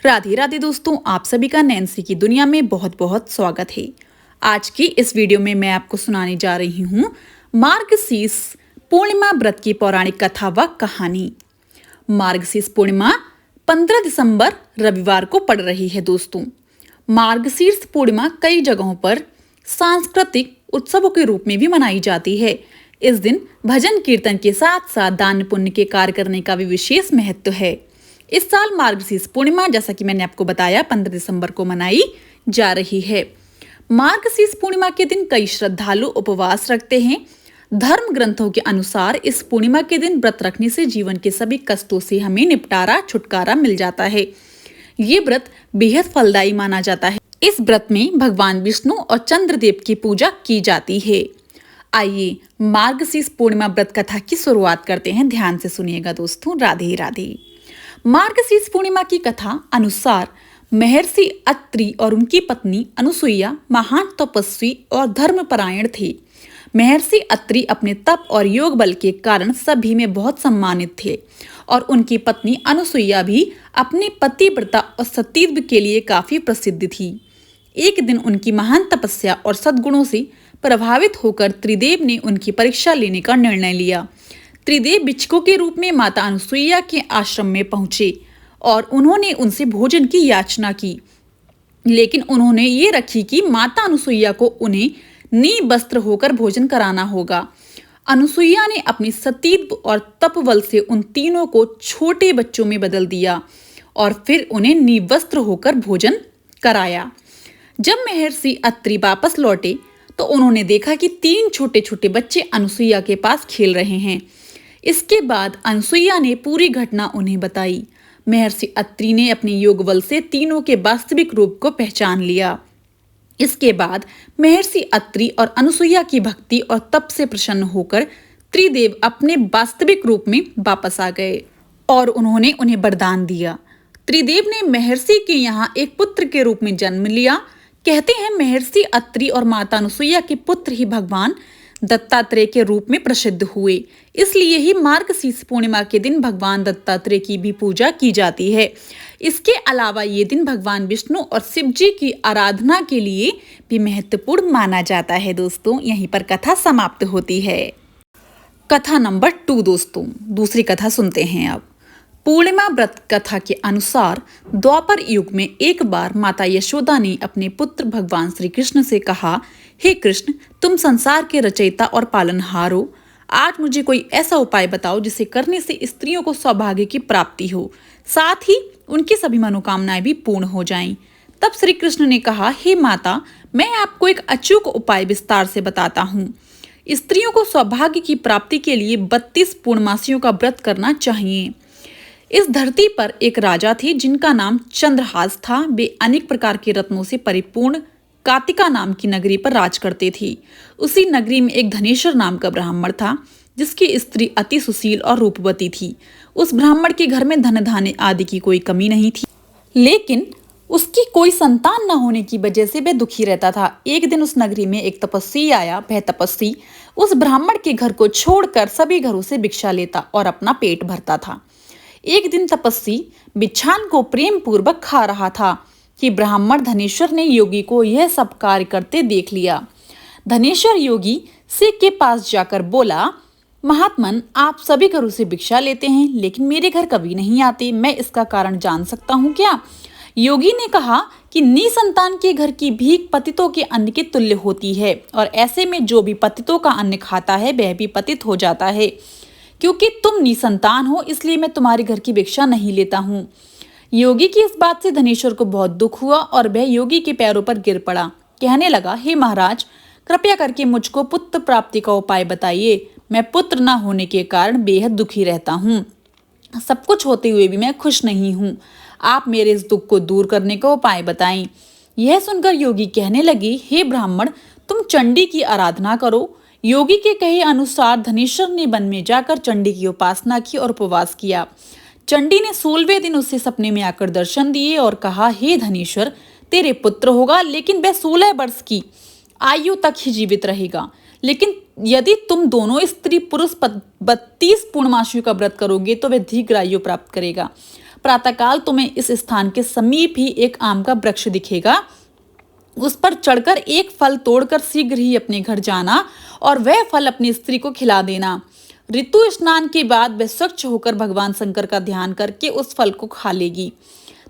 राधे राधे दोस्तों, आप सभी का नैन्सी की दुनिया में बहुत बहुत स्वागत है। आज की इस वीडियो में मैं आपको सुनाने जा रही हूँ मार्गशीर्ष पूर्णिमा व्रत की पौराणिक कथा व कहानी। मार्गशीर्ष पूर्णिमा 15 दिसंबर रविवार को पड़ रही है दोस्तों। मार्गशीर्ष पूर्णिमा कई जगहों पर सांस्कृतिक उत्सवों के रूप में भी मनाई जाती है। इस दिन भजन कीर्तन के साथ साथ दान पुण्य के कार्य करने का भी विशेष महत्व है। इस साल मार्गशीर्ष पूर्णिमा, जैसा कि मैंने आपको बताया, 15 दिसंबर को मनाई जा रही है। मार्गशीर्ष पूर्णिमा के दिन कई श्रद्धालु उपवास रखते हैं। धर्म ग्रंथों के अनुसार इस पूर्णिमा के दिन व्रत रखने से जीवन के सभी कष्टों से हमें छुटकारा मिल जाता है। ये व्रत बेहद फलदायी माना जाता है। इस व्रत में भगवान विष्णु और चंद्रदेव की पूजा की जाती है। आइए मार्गशीर्ष पूर्णिमा व्रत कथा की शुरुआत करते हैं। ध्यान से सुनिएगा दोस्तों। राधे राधे। मार्गशीर्ष पूर्णिमा की कथा अनुसार महर्षि अत्रि और उनकी पत्नी अनुसुईया महान तपस्वी और धर्मपरायण थे। महर्षि अत्रि अपने तप और योग बल के कारण सभी में बहुत सम्मानित थे और उनकी पत्नी अनुसुईया भी अपने पतिव्रता और सतीत्व के लिए काफी प्रसिद्ध थी। एक दिन उनकी महान तपस्या और सद्गुणों से प्रभावित होकर त्रिदेव ने उनकी परीक्षा लेने का निर्णय लिया। त्रिदेव भिक्षुकों के रूप में माता अनुसुईया के आश्रम में पहुंचे और उन्होंने उनसे भोजन की याचना की, लेकिन उन्होंने ये रखी कि माता अनुसुईया को उन्हें निवस्त्र होकर भोजन कराना होगा। अनुसुईया ने अपनी सतीत्व और तपबल से उन तीनों को छोटे बच्चों में बदल दिया और फिर उन्हें निवस्त्र होकर भोजन कराया। जब महर्षि अत्रि वापस लौटे तो उन्होंने देखा कि 3 छोटे छोटे बच्चे अनुसुईया के पास खेल रहे हैं। इसके बाद अनुसुईया ने पूरी घटना उन्हें बताई। महर्षि अत्रि ने अपने योग बल से तीनों के वास्तविक रूप को पहचान लिया। इसके बाद महर्षि अत्रि और अनुसुईया की भक्ति और तप से प्रसन्न होकर त्रिदेव अपने वास्तविक रूप में वापस आ गए और उन्होंने उन्हें वरदान दिया। त्रिदेव ने महर्षि के यहाँ एक पुत्र के रूप में जन्म लिया। कहते हैं महर्षि अत्रि और माता अनुसुईया के पुत्र ही भगवान दत्तात्रेय के रूप में प्रसिद्ध हुए। इसलिए ही मार्गशीर्ष पूर्णिमा के दिन भगवान दत्तात्रेय की भी पूजा की जाती है। इसके अलावा ये दिन भगवान विष्णु और शिव जी की आराधना के लिए भी महत्वपूर्ण माना जाता है। दोस्तों, यहीं पर कथा समाप्त होती है। कथा नंबर 2 दोस्तों, दूसरी कथा सुनते हैं अब। पूर्णिमा व्रत कथा के अनुसार द्वापर युग में एक बार माता यशोदा ने अपने पुत्र भगवान श्री कृष्ण से कहा, हे कृष्ण, तुम संसार के रचयिता और पालनहार हो। आज मुझे कोई ऐसा उपाय बताओ जिसे करने से स्त्रियों को सौभाग्य की प्राप्ति हो, साथ ही उनकी सभी मनोकामनाएं भी पूर्ण हो जाएं। तब श्री कृष्ण ने कहा, हे माता, मैं आपको एक अचूक उपाय विस्तार से बताता हूँ। स्त्रियों को सौभाग्य की प्राप्ति के लिए 32 पूर्णमासियों का व्रत करना चाहिए। इस धरती पर एक राजा थे जिनका नाम चंद्रहास था। वे अनेक प्रकार के रत्नों से परिपूर्ण कातिका नाम की नगरी पर राज करते थे। उसी नगरी में एक धनेश्वर नाम का ब्राह्मण था जिसकी स्त्री अति सुशील और रूपवती थी। उस ब्राह्मण के घर में धन धान्य आदि की कोई कमी नहीं थी, लेकिन उसकी कोई संतान न होने की वजह से वह दुखी रहता था। एक दिन उस नगरी में एक तपस्वी आया। वह तपस्वी उस ब्राह्मण के घर को छोड़कर सभी घरों से भिक्षा लेता और अपना पेट भरता था। एक दिन तपस्वी मिष्ठान को प्रेम पूर्वक खा रहा था कि ब्राह्मण धनेश्वर ने योगी को यह सब कार्य करते देख लिया। धनेश्वर योगी से के पास जाकर बोला, महात्मन, आप सभी घरों से भिक्षा लेते हैं लेकिन मेरे घर कभी नहीं आते। मैं इसका कारण जान सकता हूँ क्या? योगी ने कहा कि निसंतान के घर की भीख पतितों के अन्न के तुल्य होती है और ऐसे में जो भी पतितों का अन्न खाता है वह भी पतित हो जाता है। क्योंकि तुम निसंतान हो इसलिए मैं तुम्हारे घर की भिक्षा नहीं लेता हूँ। योगी की इस बात से धनेश्वर को बहुत दुख हुआ और वह योगी के पैरों पर गिर पड़ा। कहने लगा, हे महाराज, कृपया करके मुझको पुत्र प्राप्ति का उपाय बताइए। मैं पुत्र न होने के कारण बेहद दुखी रहता हूँ। सब कुछ होते हुए भी मैं खुश नहीं हूँ। आप मेरे इस दुख को दूर करने का उपाय बताएं। यह सुनकर योगी कहने लगी, हे ब्राह्मण, तुम चंडी की आराधना करो। योगी के कहे अनुसार धनेश्वर ने वन में जाकर चंडी की उपासना की और उपवास किया। चंडी ने 16वें दिन उसे सपने में आकर दर्शन दिए और कहा, हे धनेश्वर, तेरे पुत्र होगा लेकिन वह 16 वर्ष की आयु तक ही जीवित रहेगा। लेकिन यदि तुम दोनों स्त्री पुरुष 32 पूर्णमासियों का व्रत करोगे तो वह दीर्घ आयु प्राप्त करेगा। प्रातःकाल तुम्हें इस स्थान के समीप ही एक आम का वृक्ष दिखेगा। उस पर चढ़कर एक फल तोड़कर शीघ्र ही अपने घर जाना और वह फल अपनी स्त्री को खिला देना। ऋतु स्नान के बाद वह स्वच्छ होकर भगवान शंकर का ध्यान करके उस फल को खा लेगी।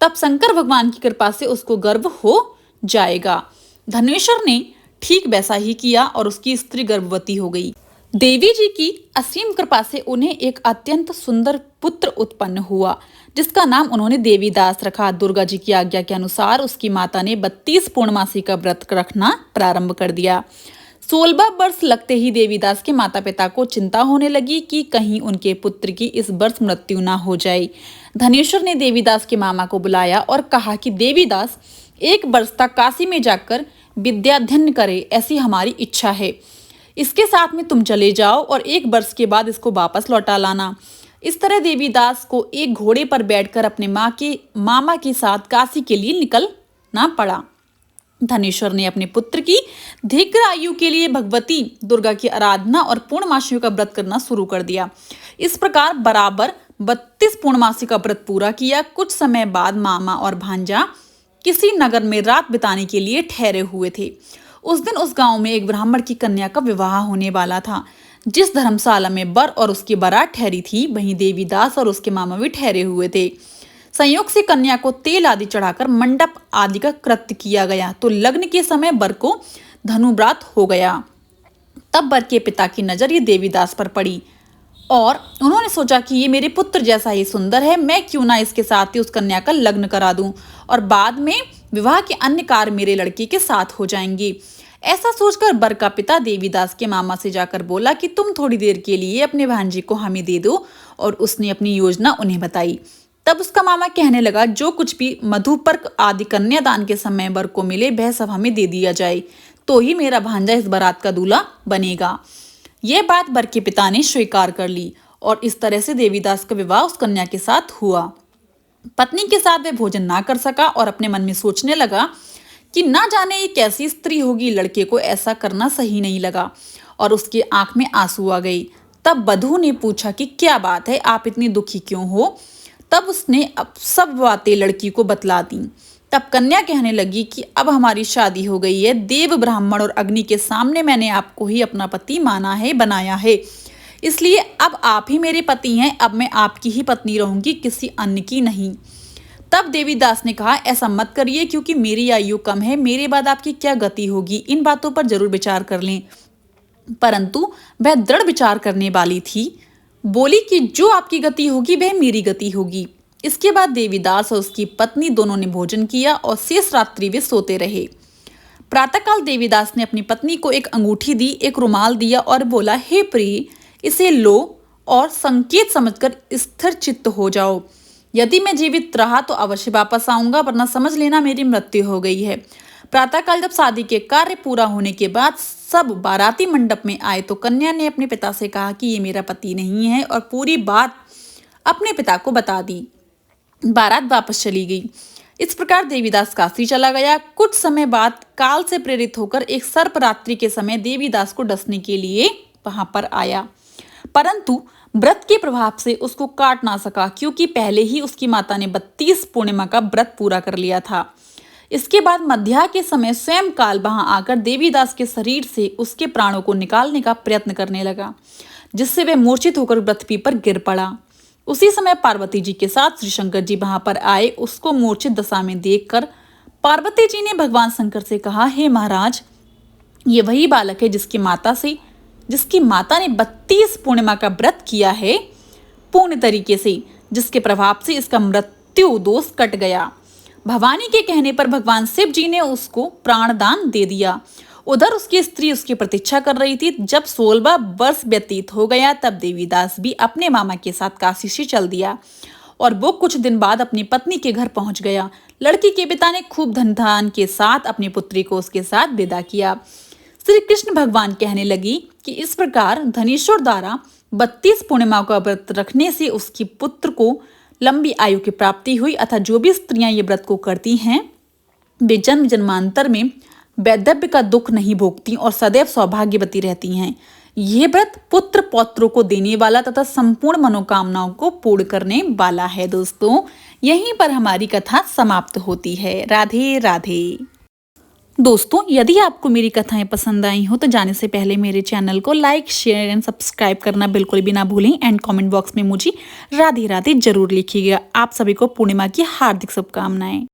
तब शंकर भगवान की कृपा से उसको गर्भ हो जाएगा। धनेश्वर ने ठीक वैसा ही किया और उसकी स्त्री गर्भवती हो गई। देवी जी की असीम कृपा से उन्हें एक अत्यंत सुंदर पुत्र उत्पन्न हुआ, जिसका नाम उन्होंने देवीदास रखा। दुर्गा जी की आज्ञा के अनुसार उसकी माता ने 32 पूर्णमासी का व्रत रखना प्रारंभ कर दिया। 16 वर्ष लगते ही देवीदास के माता पिता को चिंता होने लगी कि कहीं उनके पुत्र की इस वर्ष मृत्यु ना हो जाए। धनेश्वर ने देवीदास के मामा को बुलाया और कहा कि देवीदास 1 वर्ष तक काशी में जाकर विद्याध्ययन करे, ऐसी हमारी इच्छा है। इसके साथ में तुम चले जाओ और 1 वर्ष के बाद इसको वापस लौटा लाना। इस तरह देवीदास को एक घोड़े पर बैठकर अपने मामा के साथ काशी के लिए निकलना पड़ा। धनेश्वर ने अपने पुत्र की दीर्घ आयु के लिए भगवती दुर्गा की आराधना और पूर्णमासियों का व्रत करना शुरू कर दिया। इस प्रकार बराबर 32 पूर्णमासी का व्रत पूरा किया। कुछ समय बाद मामा और भांजा किसी नगर में रात बिताने के लिए ठहरे हुए थे। उस दिन उस गांव में एक ब्राह्मण की कन्या का विवाह होने वाला था। जिस धर्मशाला में वर और उसकी बारात ठहरी थी, वहीं देवीदास और उसके मामा भी ठहरे हुए थे। संयोग से कन्या को तेल आदि चढ़ाकर मंडप आदि का कृत्य किया गया तो लग्न के समय वर को धनुव्रात हो गया। तब वर के पिता की नजर ये देवीदास पर पड़ी और उन्होंने सोचा कि ये मेरे पुत्र जैसा ही सुंदर है, मैं क्यों ना इसके साथ ही उस कन्या का लग्न करा दूं और बाद में विवाह के अन्य कार्य मेरे लड़के के साथ हो जाएंगे। ऐसा सोचकर वर का पिता देवीदास के मामा से जाकर बोला कि तुम थोड़ी देर के लिए अपने भांजे को हमें दे दो, और उसने अपनी योजना उन्हें बताई। तब उसका मामा कहने लगा, जो कुछ भी मधुपर्क आदि कन्यादान के समय वर को मिले वह सब हमें दे दिया जाए, तो ही मेरा भांजा इस बारात का दूल्हा बनेगा। यह बात वर के पिता ने स्वीकार कर ली और इस तरह से देवीदास का विवाह उस कन्या के साथ हुआ। पत्नी के साथ वह भोजन ना कर सका और अपने मन में सोचने लगा कि ना जाने ये कैसी स्त्री होगी। लड़के को ऐसा करना सही नहीं लगा और उसकी आंख में आंसू आ गई। तब बधू ने पूछा कि क्या बात है, आप इतनी दुखी क्यों हो? तब उसने अब सब बातें लड़की को बतला दी। तब कन्या कहने लगी कि अब हमारी शादी हो गई है। देव, ब्राह्मण और अग्नि के सामने मैंने आपको ही अपना पति माना है, बनाया है, इसलिए अब आप ही मेरे पति हैं। अब मैं आपकी ही पत्नी रहूंगी, किसी अन्य की नहीं। तब देवीदास ने कहा, ऐसा मत करिए, क्योंकि मेरी आयु कम है, मेरे बाद आपकी क्या गति होगी, इन बातों पर जरूर विचार कर लें। परंतु वह दृढ़ विचार करने वाली थी। बोली कि जो आपकी गति होगी वह मेरी गति होगी। इसके बाद देवीदास और उसकी पत्नी दोनों ने भोजन किया और शेष रात्रि वे सोते रहे। प्रातःकाल देवीदास ने अपनी पत्नी को एक अंगूठी दी, एक रुमाल दिया और बोला, हे प्रिय, इसे लो और संकेत समझकर स्थिर चित्त हो जाओ। यदि मैं जीवित रहा तो अवश्य वापस आऊंगा, वरना समझ लेना मेरी मृत्यु हो गई है। प्रातःकाल जब शादी के कार्य पूरा होने के बाद सब बाराती मंडप में आए तो कन्या ने अपने पिता से कहा कि ये मेरा पति नहीं है और पूरी बात अपने पिता को बता दी। बारात वापस चली गई। इस प्रकार देवीदास काशी चला गया। कुछ समय बाद काल से प्रेरित होकर एक सर्प रात्रि के समय देवीदास को डसने के लिए वहां पर आया, परंतु व्रत के प्रभाव से उसको काट ना सका, क्योंकि पहले ही उसकी माता ने 32 पूर्णिमा का व्रत पूरा कर लिया था। इसके बाद मध्या के समय स्वयं काल वहां आकर देवीदास के शरीर से उसके प्राणों को निकालने का प्रयत्न करने लगा, जिससे वह मूर्छित होकर पृथ्वी पर गिर पड़ा। उसी समय पार्वती जी के साथ श्री शंकर जी वहां पर आए। उसको मूर्छित दशा में देखकर पार्वती जी ने भगवान शंकर से कहा, हे महाराज, ये वही बालक है जिसकी माता ने 32 पूर्णिमा का व्रत किया है पूर्ण तरीके से, जिसके प्रभाव से इसका मृत्यु दोष कट गया। भवानी के कहने पर भगवान शिव जी ने उसको प्राणदान दे दिया। उधर उसकी स्त्री उसकी प्रतीक्षा कर रही थी। जब 16 वर्ष व्यतीत हो गया तब देवीदास भी अपने मामा के साथ काशी से चल दिया और वो कुछ दिन बाद अपनी पत्नी के घर पहुंच गया। लड़की के पिता ने खूब धन धान के साथ अपनी पुत्री को उसके साथ विदा किया। श्री कृष्ण भगवान कहने लगी कि इस प्रकार धनेश्वर द्वारा 32 पूर्णिमा का व्रत रखने से उसकी पुत्र को लंबी आयु की प्राप्ति हुई, अतः जो भी स्त्रियां ये व्रत को करती हैं वे जन्म जन्मांतर में वैधव्य का दुख नहीं भोगती और सदैव सौभाग्यवती रहती हैं। ये व्रत पुत्र पौत्रों को देने वाला तथा संपूर्ण मनोकामनाओं को पूर्ण करने वाला है। दोस्तों, यहीं पर हमारी कथा समाप्त होती है। राधे राधे। दोस्तों, यदि आपको मेरी कथाएं पसंद आई हो तो जाने से पहले मेरे चैनल को लाइक, शेयर एंड सब्सक्राइब करना बिल्कुल भी ना भूलें एंड कमेंट बॉक्स में मुझे राधे राधे जरूर लिखिएगा। आप सभी को पूर्णिमा की हार्दिक शुभकामनाएं।